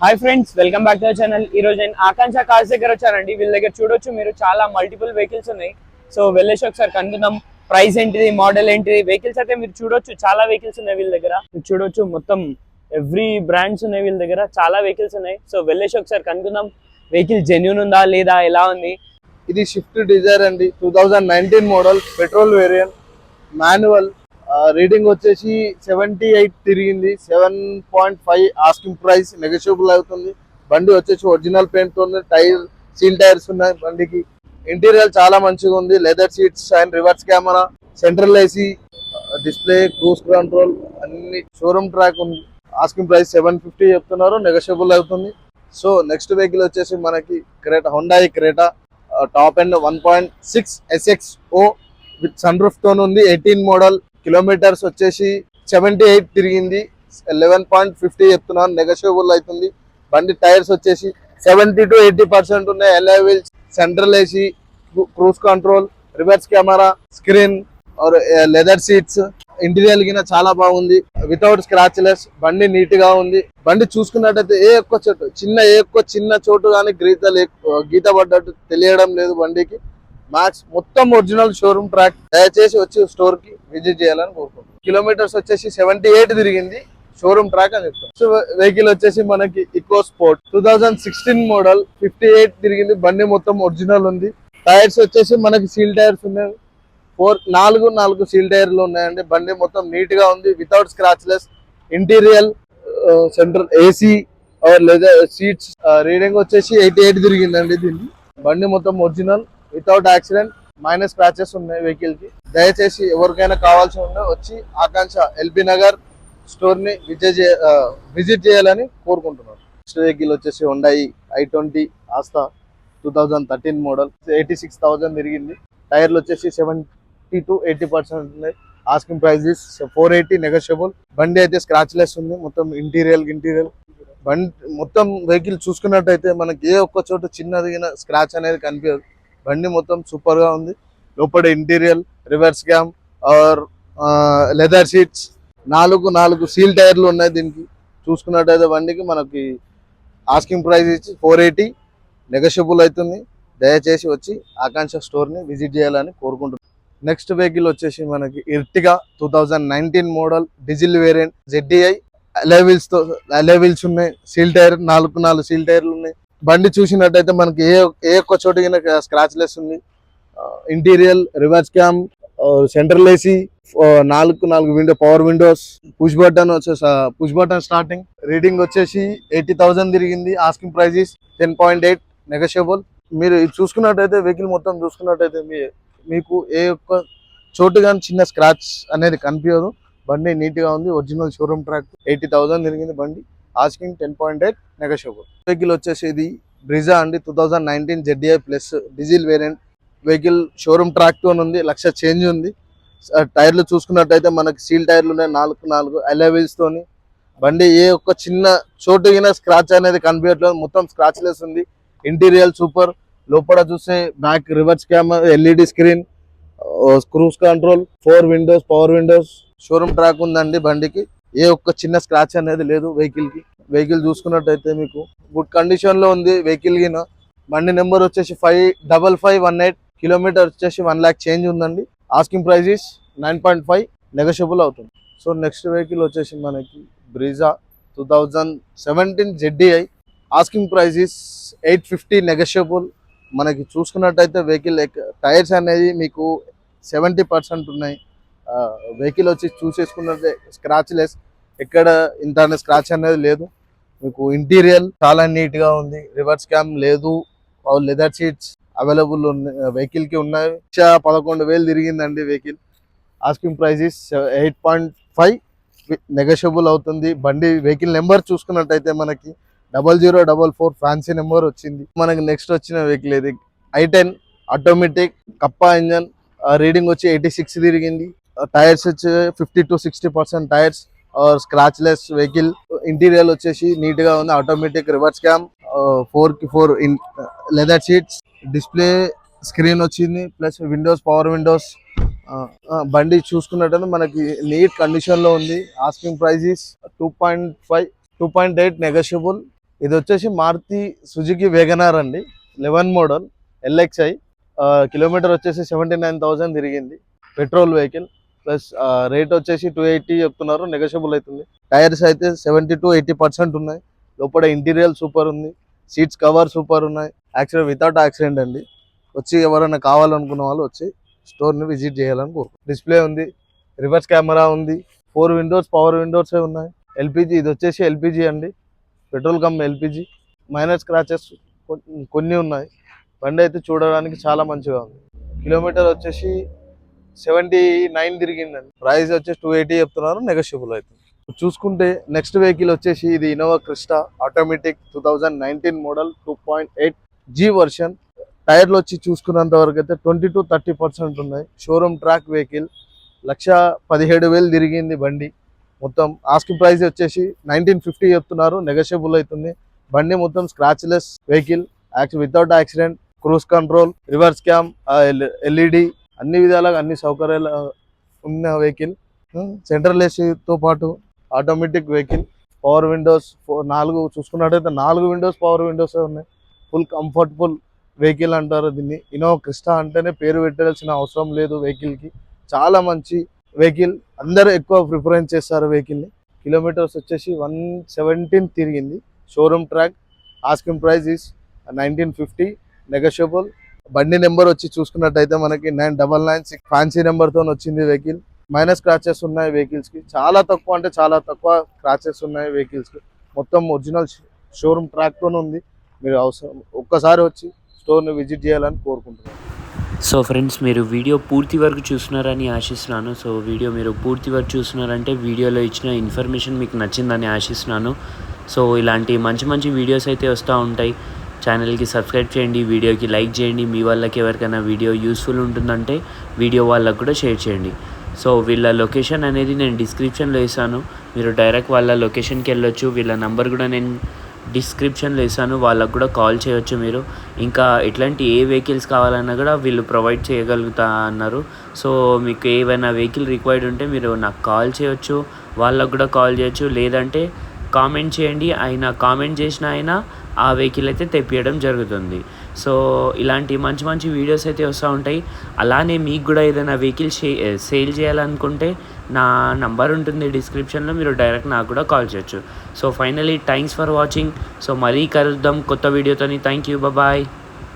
Hi friends, welcome back to our channel. ఈ రోజు నేను ఆకాంక్ష కార్స్ దగ్గర వచ్చానండి. వీళ్ళ దగ్గర చూడొచ్చు మీరు చాలా మల్టిపుల్ వెహికల్స్ ఉన్నాయి. సో వెళ్ళేసి ఒకసారి కనుక్కుందాం. ప్రైస్ ఏంటిది, మోడల్ ఏంటిది, వెహికల్స్ అయితే మీరు చూడొచ్చు చాలా వెహికల్స్ ఉన్నాయి వీళ్ళ దగ్గర. మీరు చూడొచ్చు మొత్తం ఎవ్రీ బ్రాండ్స్ ఉన్నాయి వీళ్ళ దగ్గర, చాలా వెహికల్స్ ఉన్నాయి. సో వెళ్ళేసి ఒకసారి కనుక్కుందాం వెహికల్ జెన్యూన్ ఉందా లేదా, ఎలా ఉంది. ఇది స్విఫ్ట్ డిజైర్ అండి, 2019 model, petrol variant, manual. Reading వచ్చేసి 78 తిరిగింది. 7.5 ఆస్కింగ్ ప్రైస్, నెగోషియబుల్ అవుతుంది. బండి వచ్చేసి ఒరిజినల్ పెయింట్ ఉంది. సీల్ టైర్స్ ఉన్నాయి బండికి. ఇంటీరియర్ చాలా మంచిగా ఉంది. Leather seats and reverse camera, central AC, display, cruise control అన్ని. షోరూమ్ ట్రాక్ ఉంది. ఆస్కింగ్ ప్రైస్ 750 చెప్తున్నారు, నెగోషియబుల్ అవుతుంది. సో నెక్స్ట్ వెహికల్ వచ్చేసి మనకి Creta, Hyundai Creta, top end 1.6 SXO with sunroof తో ఉంది. 18 మోడల్, కిలోమీటర్స్ వచ్చేసి 78 తిరిగింది. 11.50 చెప్తున్నాను, నెగోషియబుల్ అవుతుంది. బండి టైర్స్ వచ్చేసి 70 to 80% ఉన్నాయి. Alloy wheels, central AC, cruise control, reverse camera, screen और లెదర్ సీట్స్. ఇంటీరియర్ గిన చాలా బాగుంది. వితౌట్ స్క్రాచ్లెస్, బండి నీట్ గా ఉంది. బండి చూసుకున్నట్టయితే ఏ ఒక్క చిన్న చోటు కానీ గీత పడ్డట్టు తెలియడం లేదు బండికి. మ్యాక్స్ మొత్తం ఒరిజినల్ షోరూమ్ ట్రాక్. దయచేసి వచ్చి స్టోర్ కి విజిట్ చేయాలని కోరుకుంటున్నాం. కిలోమీటర్స్ వచ్చేసి 78 తిరిగింది, షోరూమ్ ట్రాక్ అని చెప్తాం. సో వెహికల్ వచ్చేసి మనకి ఇకో స్పోర్ట్ 2016 మోడల్, 58 తిరిగింది. బండి మొత్తం ఒరిజినల్ ఉంది. టైర్స్ వచ్చేసి మనకి సీల్ టైర్స్ ఉన్నాయి. 4 సీల్ టైర్లు ఉన్నాయండి. బండి మొత్తం నీట్ గా ఉంది, without scratchless. Interior, central AC లేదా సీట్స్. రీడింగ్ వచ్చేసి 88 తిరిగిందండి దీన్ని. బండి మొత్తం original, without accident, minus scratches ఉన్నాయి వెహికల్ కి. దయచేసి ఎవరికైనా కావాల్సి ఉంటే వచ్చి ఆకాంక్ష ఎల్బీ నగర్ స్టోర్ ని విజిట్ చేయాలని కోరుకుంటున్నాను. నెక్స్ట్ వెహికల్ వచ్చేసి హుండాయ్ i20 ఆస్తా, 2013 మోడల్, 86,000 తిరిగింది. టైర్లు వచ్చేసి 70 to 80% ఉన్నాయి. Asking price 480, negotiable. బండి అయితే స్క్రాచ్లెస్ ఉంది. మొత్తం ఇంటీరియర్ బండి మొత్తం వెహికల్ చూసుకున్నట్టయితే మనకి ఏ ఒక్క చోట చిన్నది స్క్రాచ్ అనేది కనిపించదు. బండి మొత్తం సూపర్ గా ఉంది. లోపల interior, reverse cam or leather seats, 4 seal టైర్లు ఉన్నాయి దీనికి. చూసుకున్నట్టయితే బండికి మనకి ఆస్కింగ్ ప్రైస్ ఇచ్చి 480, నెగోషియబుల్ అవుతుంది. దయచేసి వచ్చి ఆకాంక్ష స్టోర్ ని విజిట్ చేయాలని కోరుకుంటున్నాను. నెక్స్ట్ వెహికల్ వచ్చేసి మనకి ఇర్టిగా 2019 model, diesel variant, ZDI. Alloy wheels ఉన్నాయి. సీల్ టైర్ 4 సీల్ టైర్లు ఉన్నాయి. బండి చూసినట్టయితే మనకి ఏ ఒక్క చోటు స్క్రాచ్లెస్ ఉంది. Interior, reverse cam, central AC, 4 window, power Windows, push button starting. Reading వచ్చేసి 80,000 తిరిగింది. Asking price 10.8, negotiable. మీరు చూసుకున్నట్టయితే వెహికల్ మొత్తం చూసుకున్నట్టయితే మీకు ఏ ఒక్క చోటు కానీ చిన్న స్క్రాచ్ అనేది కనిపించదు. బండి నీట్ గా ఉంది, ఒరిజినల్ షోరూమ్ ట్రాక్. 80,000 తిరిగింది బండి. Asking 10.8, negotiable. వెహికల్ వచ్చేసి ఇది బ్రిజా అండి, 2019 ZDI plus, diesel variant. Vehicle showroom track తో ఉంది, 1,00,000 చేంజ్ ఉంది. టైర్లు చూసుకున్నట్టయితే మనకి సీల్ టైర్లు ఉన్నాయి, 4 అలాయ్ వీల్స్ తోని. బండి ఏ ఒక్క చిన్న చోటు స్క్రాచ్ అనేది కనిపించట్లేదు, మొత్తం స్క్రాచ్లెస్ ఉంది. Interior super. లోపల చూస్తే back reverse camera, LED screen, cruise control, 4 windows, power Windows. Showroom track ఉందండి బండికి. ఏ ఒక్క చిన్న స్క్రాచ్ అనేది లేదు వెహికల్ కి. వెహికల్ చూసుకున్నట్టయితే మీకు గుడ్ కండిషన్ లో ఉంది వెహికల్ గిన. బండి నెంబర్ వచ్చేసి 55518, కిలోమీటర్ వచ్చేసి 1,00,000 చేంజ్ ఉందండి. ఆస్కింగ్ ప్రైస్ 9.5, నెగోషియబుల్ అవుతుంది. సో నెక్స్ట్ వెహికల్ వచ్చేసి మనకి Brezza 2017 ZDI. Asking price 850, negotiable. మనకి చూసుకున్నట్టయితే వెహికల్ టైర్స్ అనేది మీకు 70% ఉన్నాయి. వెహికల్ వచ్చి చూసేసుకున్నట్టే స్క్రాచ్లెస్, ఎక్కడ ఇంత స్క్రాచ్ అనేది లేదు. మీకు ఇంటీరియర్ చాలా నీట్ గా ఉంది. రివర్స్ క్యామ్ లేదు, లెదర్ సీట్స్ అవైలబుల్ ఉన్నాయి వెహికల్ కి ఉన్నాయి. 11,000 తిరిగిందండి వెహికల్. ఆస్కింగ్ ప్రైస్ 8.5, నెగోషియబుల్ అవుతుంది. బండి వెహికల్ నెంబర్ చూసుకున్నట్టయితే మనకి 0044 ఫ్యాన్సీ నెంబర్ వచ్చింది. మనకి నెక్స్ట్ వచ్చిన వెహికల్ ఇది i10 automatic, Kappa engine. Reading వచ్చి 86 తిరిగింది. టైర్స్ వచ్చి 50 to 60% tyres, scratchless vehicle. Interior వచ్చేసి నీట్ గా ఉంది. Automatic, reverse cam, 4 leather seats, display screen వచ్చింది, ప్లస్ విండోస్, పవర్ విండోస్. బండి చూసుకున్నట్టు మనకి నీట్ కండిషన్ లో ఉంది. Asking price 2.5, 2.8, negotiable. ఇది వచ్చేసి మారుతి సుజుకి వేగనార్ అండి, 11 మోడల్ LXI. కిలోమీటర్ వచ్చేసి 79,000 తిరిగింది. పెట్రోల్ వెహికల్ ప్లస్ రేట్ వచ్చేసి 280 చెప్తున్నారు, నెగోషియబుల్ అవుతుంది. టైర్స్ అయితే 70 to 80% ఉన్నాయి. లోపల ఇంటీరియర్ సూపర్ ఉంది, సీట్స్ కవర్ సూపర్ ఉన్నాయి. యాక్చువల్ వితౌట్ యాక్సిడెంట్ అండి. వచ్చి ఎవరైనా కావాలనుకున్న వాళ్ళు వచ్చి స్టోర్ని విజిట్ చేయాలని కోరుకుంటున్నాను. డిస్ప్లే ఉంది, రివర్స్ కెమెరా ఉంది, 4 విండోస్ పవర్ విండోస్ ఉన్నాయి. ఎల్పిజి, ఇది వచ్చేసి ఎల్పిజి అండి, petrol cum LPG. Minor scratches కొన్ని ఉన్నాయి. బండి అయితే చూడడానికి చాలా మంచిగా ఉంది. కిలోమీటర్ వచ్చేసి 79 తిరిగిందండి. ప్రైస్ వచ్చేసి 280 చెప్తున్నారు, నెగోషియబుల్ అవుతుంది. చూసుకుంటే నెక్స్ట్ వెహికల్ వచ్చేసి ఇది Innova Crysta automatic 2019 model 2.8 G version. టైర్లు వచ్చి చూసుకున్నంత వరకు అయితే 20 to 30% ఉన్నాయి. షోరూమ్ ట్రాక్ వెహికల్, 1,17,000 తిరిగింది బండి. మొత్తం ఆస్కింగ్ ప్రైస్ వచ్చేసి 1950 చెప్తున్నారు, నెగోషియబుల్ అవుతుంది. బండి మొత్తం scratchless vehicle, without accident, cruise control, reverse cam, LED, అన్ని విధాలుగా అన్ని సౌకర్యాలు ఉన్న వెహికల్. సెంట్రల్ ఏసీతో పాటు ఆటోమేటిక్ వెహికల్, పవర్ విండోస్ 4 చూసుకున్నట్టయితే 4 విండోస్ పవర్ విండోస్ ఉన్నాయి. ఫుల్ కంఫర్టబుల్ వెహికల్ అంటారు దీన్ని. ఇన్నోవా క్రిస్టా అంటేనే పేరు పెట్టాల్సిన అవసరం లేదు వెహికల్కి. చాలా మంచి వెహికల్, అందరూ ఎక్కువ ప్రిఫరెన్స్ చేస్తారు వెహికల్ని. కిలోమీటర్స్ వచ్చేసి 117 తిరిగింది. Showroom track, asking price is 1950, negotiable. బండి నెంబర్ వచ్చి చూసుకున్నట్టయితే మనకి 9996 ఫ్యాన్సీ నెంబర్తో వచ్చింది వెహికల్. మైనస్ స్క్రాచెస్ ఉన్నాయి వెహికల్స్కి, చాలా తక్కువ అంటే చాలా తక్కువ స్క్రాచెస్ ఉన్నాయి వెహికల్స్కి. మొత్తం ఒరిజినల్ షోరూమ్ ట్రాక్తోనే ఉంది. మీరు అవసరం ఒక్కసారి వచ్చి స్టోర్ని విజిట్ చేయాలని కోరుకుంటున్నాను. సో ఫ్రెండ్స్, మీరు వీడియో పూర్తి వరకు చూస్తున్నారని ఆశిస్తున్నాను. సో వీడియో మీరు పూర్తి వరకు చూస్తున్నారంటే వీడియోలో ఇచ్చిన ఇన్ఫర్మేషన్ మీకు నచ్చిందని ఆశిస్తున్నాను. సో ఇలాంటి మంచి మంచి వీడియోస్ అయితే వస్తూ ఉంటాయి. ఛానల్కి సబ్స్క్రైబ్ చేయండి, వీడియోకి లైక్ చేయండి. మీ వాళ్ళకి ఎవరికైనా వీడియో యూస్ఫుల్ ఉంటుందంటే వీడియో వాళ్ళకు కూడా షేర్ చేయండి. సో వీళ్ళ లొకేషన్ అనేది నేను డిస్క్రిప్షన్లో ఇస్తాను, మీరు డైరెక్ట్ వాళ్ళ లొకేషన్కి వెళ్ళొచ్చు. వీళ్ళ నెంబర్ కూడా నేను డిస్క్రిప్షన్లో ఇస్తాను, వాళ్ళకు కూడా కాల్ చేయొచ్చు మీరు. ఇంకా ఇట్లాంటి ఏ వెహికల్స్ కావాలన్నా కూడా వీళ్ళు ప్రొవైడ్ చేయగలుగుతా అన్నారు. సో మీకు ఏవైనా వెహికల్ రిక్వైర్డ్ ఉంటే మీరు నాకు కాల్ చేయొచ్చు, వాళ్ళకు కూడా కాల్ చేయొచ్చు. లేదంటే కామెంట్ చేయండి, ఆయన కామెంట్ చేసిన ఆయన ఆ వెహికల్ అయితే తెప్పియడం జరుగుతుంది. సో ఇలాంటి మంచి మంచి వీడియోస్ అయితే వస్తూ ఉంటాయి. అలానే మీకు కూడా ఏదైనా వెహికల్ సేల్ చేయాలనుకుంటే నా నంబర్ ఉంటుంది డిస్క్రిప్షన్లో, మీరు డైరెక్ట్ నాకు కూడా కాల్ చేయొచ్చు. So finally thanks for watching. So మరీ కలుద్దాం కొత్త వీడియోతోని. Thank you, bye.